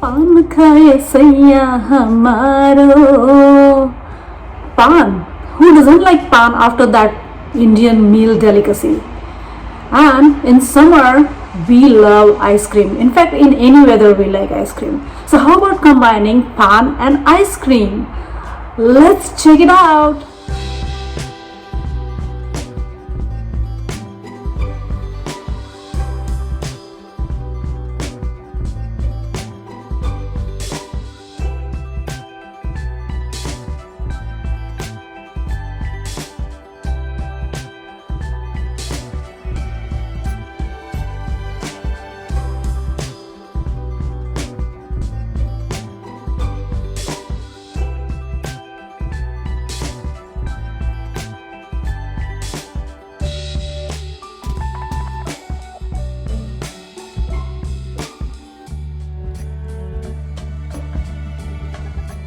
पान खाए सैया हमारो. Paan. Who doesn't like paan after that Indian meal delicacy? And in summer, we love ice cream. In fact, in any weather, we like ice cream. So how about combining paan and ice cream? Let's check it out.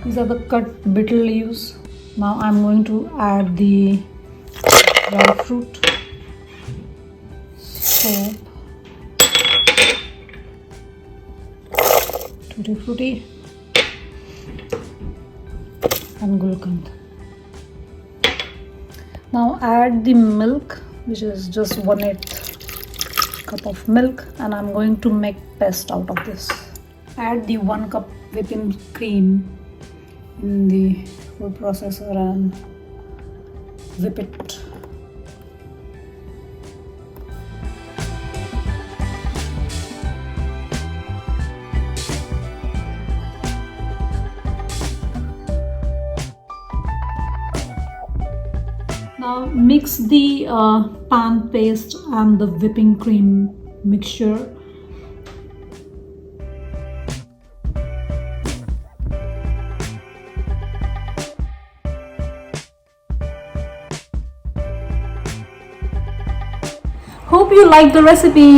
These are the cut betel leaves. Now I'm going to add the dry fruit, soap, Tooty Fruity, and gulkand. Now add the milk, which is just 1/8 cup of milk, and I'm going to make paste out of this. Add the 1 cup whipping cream in the food processor and whip it. Now mix the pan paste and the whipping cream mixture. Hope you like the recipe.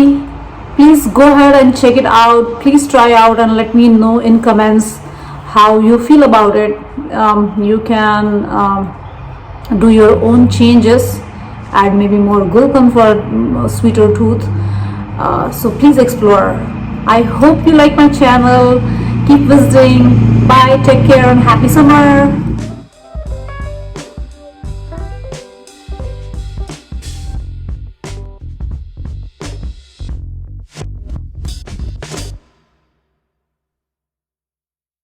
Please go ahead and check it out. Please try out and let me know in comments how you feel about it. You can do your own changes, add maybe more gulkand for sweeter tooth. So please explore. I hope you like my channel. Keep visiting. Bye, take care, and happy summer.